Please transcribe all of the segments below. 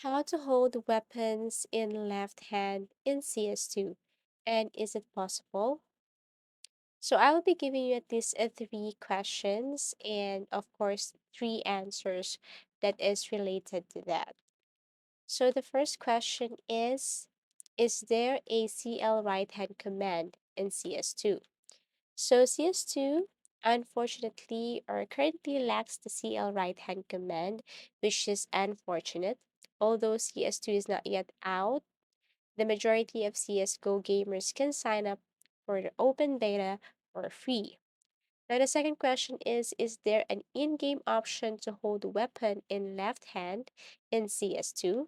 How to hold weapons in left hand in CS2. And is it possible? So I will be giving you at least three questions and of course three answers that is related to that. So the first question is there a CL right hand command in CS2? So CS2 unfortunately or currently lacks the CL right hand command, which is unfortunate. Although CS2 is not yet out, the majority of CSGO gamers can sign up for the open beta for free. Now the second question is there an in-game option to hold a weapon in left hand in CS2?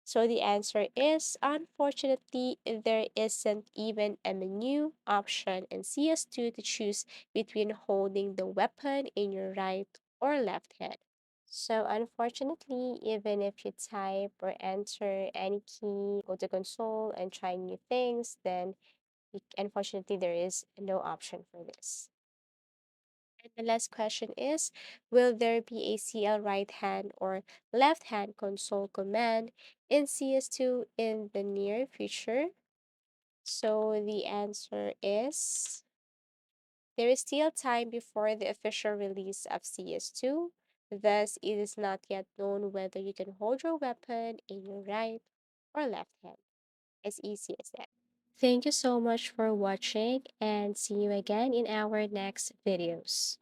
So the answer is unfortunately, there isn't even a menu option in CS2 to choose between holding the weapon in your right or left hand. So unfortunately, even if you type or enter any key, go to console and try new things, then unfortunately there is no option for this. And the last question is, will there be a CL right hand or left hand console command in CS2 in the near future? So the answer is there is still time before the official release of CS2. Thus, it is not yet known whether you can hold your weapon in your right or left hand. As easy as that. Thank you so much for watching and see you again in our next videos.